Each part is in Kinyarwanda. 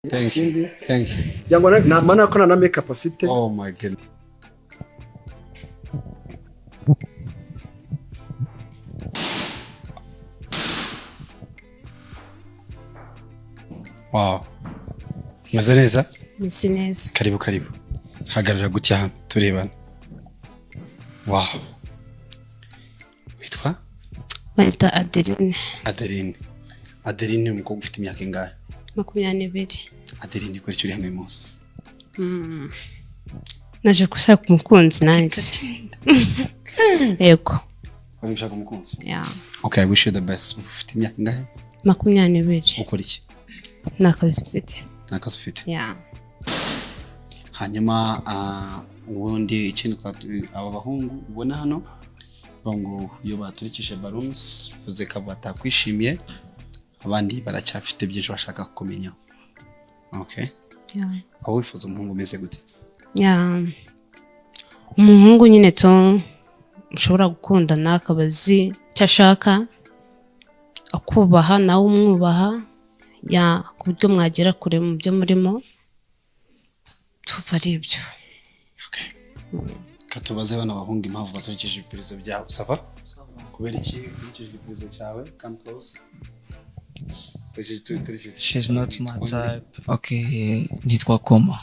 Thank you. Thank you. Yango na maana ko na make capacity. Oh my god. Wow. Meze neza? Meze neza. Karibu. Hagarara gutya hano turebana. Wow. Witwa? Wita Adeline. Adeline ni umukobwa ufite imyaka ingahe? 22. Adeline ko uri hamwe munsi. Naje gushaka umukunzi nanjye. Yego. Wari gushaka umukunzi? Yeah. Okay, I wish you the best. Ufite imyaka ingahe? 22. Ukora iki? Nakazi mfite. Nakazi ufite? Yeah. Hanyuma ubundi ikindi aba bahungu ubona hano ngo iyo baturikije balloons uze ko batakwishimiye abandi baracyafite byinshi bashaka kumenya. Okay? Yeah. Aho wifuza umuhungu umeze gute? Yeah. Umuhungu nyine to ushobora gukundana akabazi cyashaka akubaha nawe umwubaha ya kubyo mwagera kure mu byo murimo tuva ari ibyo. Okay. Katubaze bana bahungu impamvu baturikije ibipirizo byabo. Sava? Kubera iki uturikije ibipirizo cyawe? Come close. She's not my type. Okay, nitwa Koma.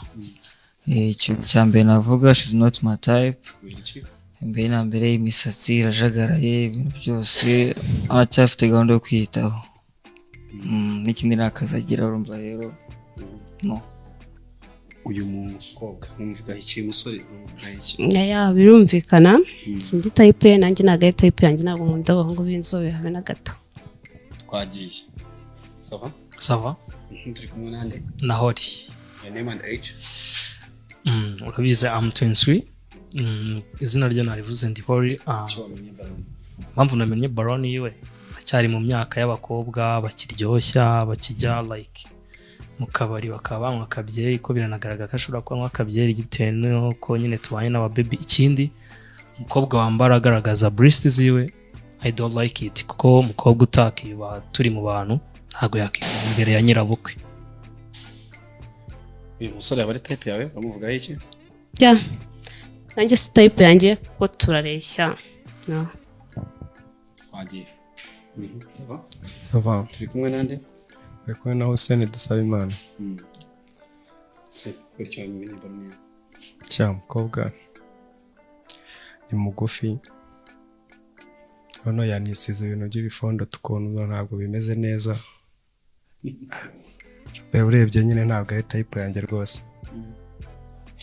Cyambere navuga she's not my type. Mbere na mbere imisatsi irajagaraye ibintu byose aracyafite gahunda yo kwiyitaho. N'ikindi nakazagira urumva rero no. Uyu mukobwa numvuga iki musore numvuga iki? Ya birumvikana. Sindi type nanjye nagaye type yanjye ntabwo nkunda abahungu b'inzobe habe na gato. Twagiye. Sava? Sava? Turi kumwe nande? Nahori. Your name and age? Urabize I'm 23. Izina ryo narivuze ndi Hori. Mpamvu namenye Baron yiwe acyari mu myaka y'abakobwa bakiryoshya bakijya like mu kabari bakaba banywa akabyeri ko biranagaragara ko ashobora kunywa akabyeri gitewe nuko nyine tubanye n'aba baby. Ikindi umukobwa wambara agaragaza breasts ziwe I don't like it kuko umukobwa utakiba turi mu bantu ntago yakiba imbere ya nyirabukwe. Uyu musore abari type yawe bamuvuga iki? Ya nanjye si type yanjye ko turareshya. No. Twagiye. Sava? Sava. Turi kumwe nande? Turi kumwe na Hussein Dusabimana. Se kuricyo mini Baron. Mukobwa ni mugufi. Hano yanisize ibintu by'ibifondo tukuntu ntabwo bimeze neza. Urebye nyine ntabwo ari type yanjye rwose.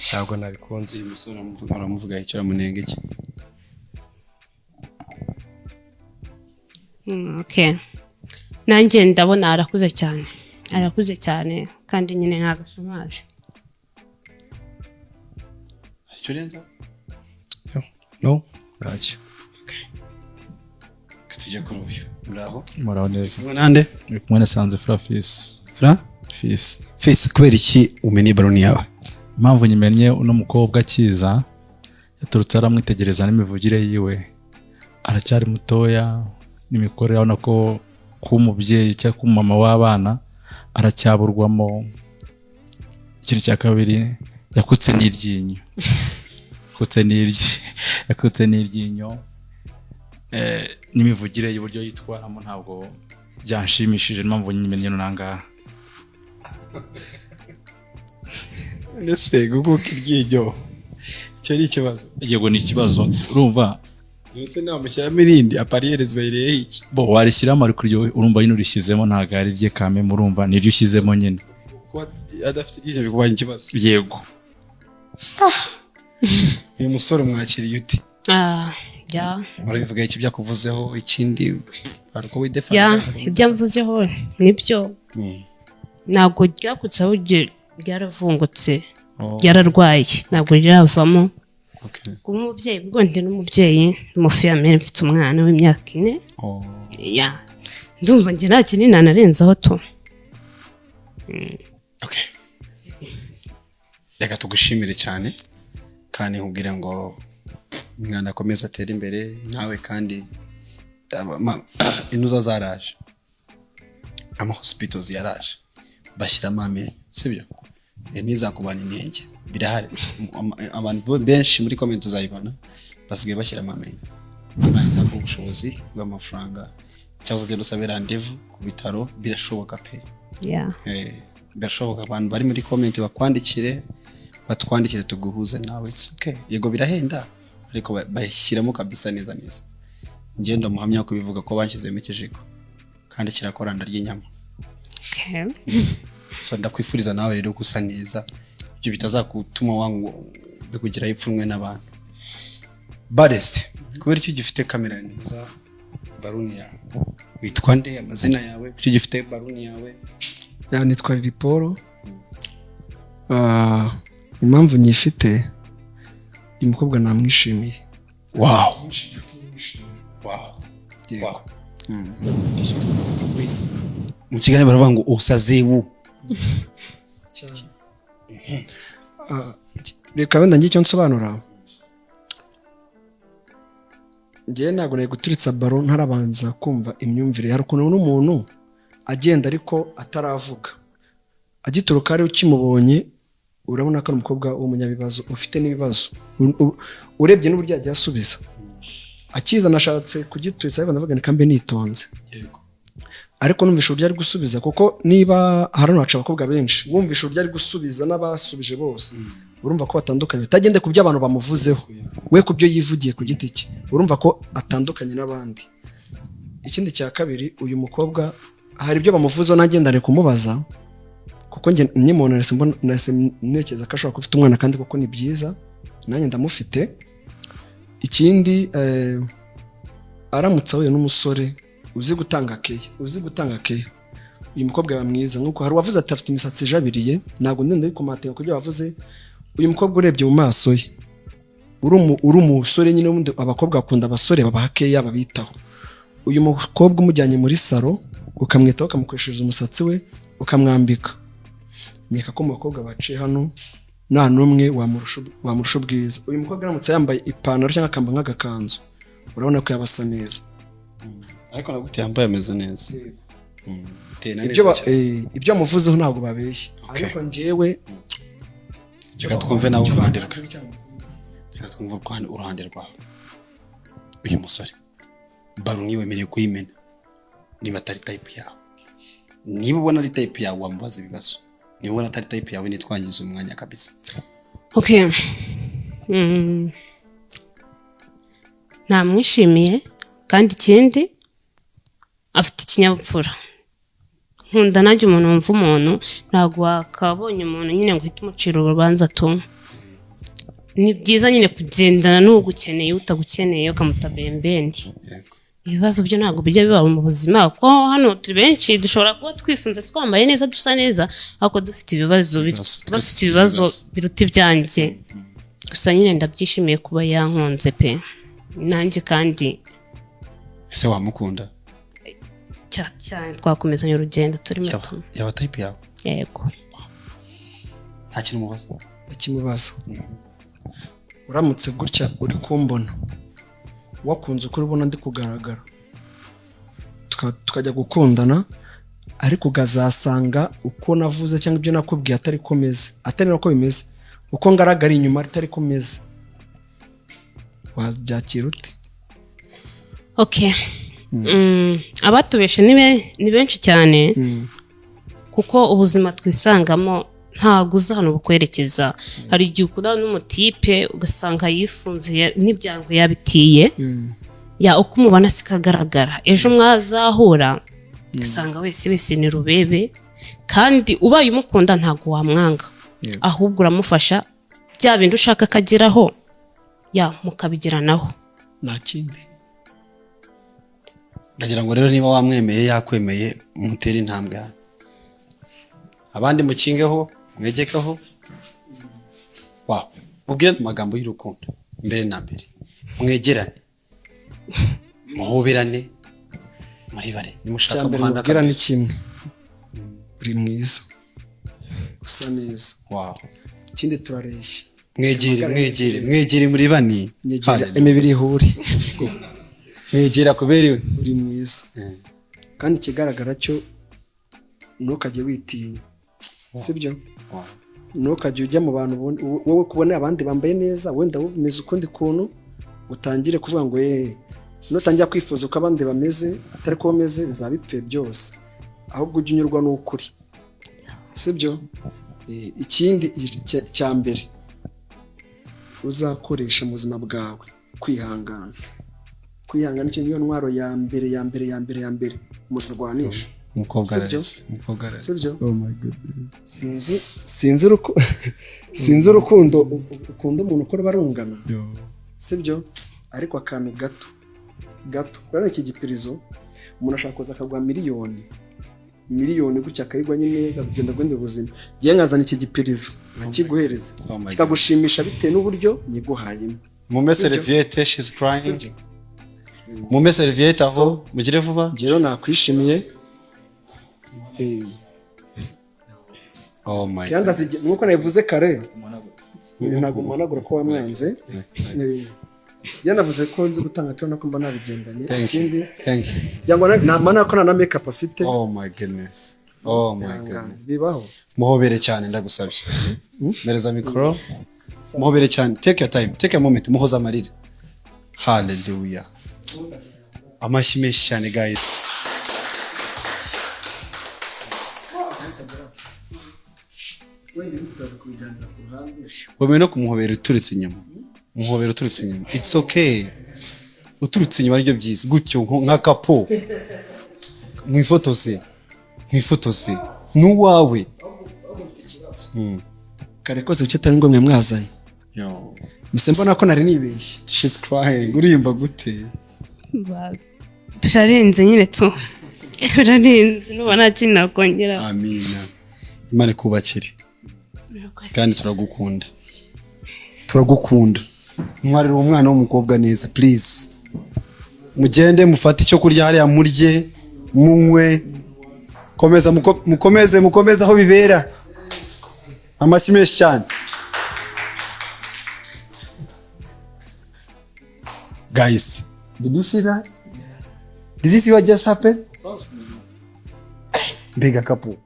Ntabwo nabikunze. Uyu musore aramuvuga icyo aramunenga iki? Okay. Nanjye ndabona arakuze cyane kandi nyine ntagashomaje. Icyo renza? No, ntacyo. Katujye kuri uyu. Muraho? Muraho neza. Kumwe nande? Ndi kumwe na Sanze Fils. Fils kubera iki umenye Baron yawe? Impamvu nyimenye uno mukobwa akiza yaturutse aramwitegereza n'imivugire yiwe. Aracyari mutoya n'imikorere abona ko umubyeyi cyangwa ku mama w'abana aracyaburwamo. Ikindi cya kabiri yakutse n'iryinyo. Yakutse n'iryinyo. N'imivugire y'uburyo yitwaramo ntabwo byanshimishije impamvu nyimenye nanga. Ndetse gukuka iryinyo icyo ni ikibazo. Yego ni ikibazo urumva. Ndetse namushyiramo irindi apariyereze bayireye iki? Bo warishyiramo ariko iryo urumva yino urishyizemo ntabwo ari rye kame murumva niryo ushyizemo nyine. Kuba adafite iryinyo bikubanye ikibazo. Yego. Uyu musore mwakiriye ute? Ya. Barabivuga iki byakuvuzeho ikindi ariko widefanda? Ya ibyo mvuzeho nibyo. Ntabwo ryakutse aho ryaravungutse. Ryararwaye ntabwo riravamo. Okay. Umubyeyi bwo ndi n'umubyeyi n'umufiyamere mfite umwana w'imyaka 4. Ya. Ndumva nge nta kinini nanarenzaho to. Okay. Reka tugushimire cyane kandi nkubwire ngo umwana akomeza atera imbere nawe kandi inuza zaraje ama hospitals yaraje bashyiramo amenyo sibyo ntizakubana intege birahari abantu benshi muri comment uzayibona basigaye bashyiramo amenyo Imana izampa ubushobozi bw'amafaranga cyangwa se dusabira rendezvous ku bitaro birashoboka pe birashoboka abantu bari muri comment bakwandikire batwandikire tuguhuze nawe it's okay yego birahenda ariko bayishyiramo kabisa neza ngenda muhamya ko bivuga ko banshyizemo ikijigo kandi kirakora ndary'inyama so ndakwifuriza nawe rero gusa neza ibyo bitazakutuma wangu bikugira ipfunwe n'abantu Bareste kubera icyo gifite kamera neza baruni yawe witwa nde amazina yawe icyo gifite baruni yawe nitwa Lilipolo impamvu nyifite uyu mukobwa namwishimiye wow mu kiganiro baravuga ngo usazewu reka wenda ngicyo nsobanura njye ntabwo nari guturitsa baro ntarabanza kumva imyumvire hari ukuntu n'umuntu agenda ariko ataravuga agituruka ari ukimubonye urabona ko ari umukobwa w'umunyabibazo ufite n'ibibazo urebye n'uburyo yagiye asubiza akiza nashatse kugituritsa ariko ndavuga nikambe nitonze ariko numvisha uburyo ari gusubiza kuko niba harano haca abakobwa benshi wumvisha uburyo ari gusubiza n'abasubije bose urumva ko batandukanye utagende ku byo abantu bamuvuzeho we ku byo yivugiye ku giti cye urumva ko atandukanye n'abandi ikindi cya kabiri uyu mukobwa hari ibyo bamuvuzeho nagendane kumubaza kuko njye nyimona ntekereza ko ashobora kuba afite umwana kandi kuko ni byiza nanjye ndamufite ikindi aramutse ahuye n'umusore uzi gutanga keya uyu mukobwa yaba mwiza nk'uko hari uwavuze ati afite imisatsi ijabiriye ntabwo ndende bikomatanya ku byo bavuze uyu mukobwa urebye mu maso ye uri umusore nyine w'undi abakobwa bakunda abasore babaha keya babitaho uyu mukobwa umujyanye muri salo ukamwitaho ukamukoreshereza umusatsi we ukamwambika nkeka ko mu bakobwa baciye hano nta n'umwe wamurusha ubwiza uyu mukobwa aramutse yambaye ipantaro cyangwa akamba nk'agakanzu urabona ko yabasa neza ariko nagute yambaye ameze neza ibyo amuvuzeho ntabwo babeshye ariko njyewe reka twumve nawe uruhande rwe reka twumve uruhande rwawe uyu musore baro ntiwemerewe kuyimena niba atari type yawe niba ubona ari type yawe wamubaza ibibazo niba ubona atari type yawe nitwangiza umwanya kabisa namwishimiye kandi ikindi afite ikinyabupfura nkunda nanjye umuntu wumva umuntu ntabwo wakabonye umuntu nyine ngo uhite umucira urubanza tumwe ni byiza nyine kugendana n'ugukeneye utagukeneye ukamuta bembeni ibibazo byo ntabwo bijya biba mu buzima kuko hano turi benshi dushobora kuba twifunze twambaye neza dusa neza ariko dufite ibibazo biruta ibyanjye gusa nyine ndabyishimiye kuba yankunze pe nanjye kandi ese wamukunda cyane twakomezanya urugendo turimo yaba type yawe yego nta kintu mubaza ikimubaza uramutse gutya uri kumbona wakunze uko ubona ndi kugaragara tukajya gukundana ariko ukazasanga uko navuze cyangwa ibyo nakubwiye atari komeze atari nako bimeze uko ngaragara inyuma atari komeze wabyakira ute abatubeshe ni benshi cyane kuko ubuzima twisangamo ntabwo uzi ahantu bukwerekeza hari igihe ukundana n'umutipe ugasanga yifunze n'ibyango yabitiye uko umubona sikagaragara ejo mwazahura ugasanga wese ni rubebe kandi ubaye umukunda ntabwo wamwanga ahubwo uramufasha bya bindi ushaka akageraho mukabigiranaho nta kindi ndagira ngo rero niba wamwemeye yakwemeye mutere intambwe abandi mukingeho mwegekeho ubwire amagambo y'urukundo mbere na mbere mwegerane muhoberane muri bare nimushaka umuhanda kabisa ni kimwe uri mwiza usa neza ikindi turareshya mwegere muri bani imibiri ihuri mwegera kuberewe uri mwiza kandi ikigaragara cyo ntukajye witinya sibyo ntukajya ujya mu bantu wowe kubona abandi bambaye neza wenda wowe umeze ukundi kuntu utangire kuvuga ngo nutangira kwifuza uko abandi bameze atari ko bameze bizaba bipfuye byose ahubwo ujya unyurwa n'ukuri sibyo ikindi cya mbere uzakoresha mu buzima bwawe kwihangana icyo niyo ntwaro ya mbere muzirwanisha umukobwa sibyo sinzi urukundo ukunda umuntu uko ruba rungana sibyo ariko akantu gato urabona iki gipirizo umuntu ashaka kuza akagwa miliyoni gutya akayigwa nyine akagenda guhindura ubuzima ngiye nkazana iki gipirizo nkakiguhereza kikagushimisha bitewe n'uburyo nyiguhayemo mume serviette she's crying mume serviette aho mugire vuba ngero nakwishimiye oh my god nkuko nabivuze kare ntabwo umanagura ko wamwanze yanavuze ko nzi gutanga kandi nako mba nabigendanye ikindi thank you yango namana ko na make up afite oh my goodness bibaho muhobere cyane ndagusabye mereza mikoro muhobere cyane take your time take a moment muhoza amarira hallelujah amashyi menshi cyane guys wowe no kumuhobera uturutse inyuma it's okay uturutse inyuma aribyo byiza gutyo nka kapo mwifotoze n'uwawe kare kose ucye atari ngombwa mwazanye mise mbona ko nari nibeshye she's crying urimba gute birarenze nyine tu birarenze nuba nta kintu nakongera amina imana kubakire kandi turagukunda mwarira umwana w'umukobwa neza please mugende mufate icyo kurya hariya murye munywe mukomeze aho bibera amashyi menshi cyane guys did you see that? Did you see what just happened? Big couple.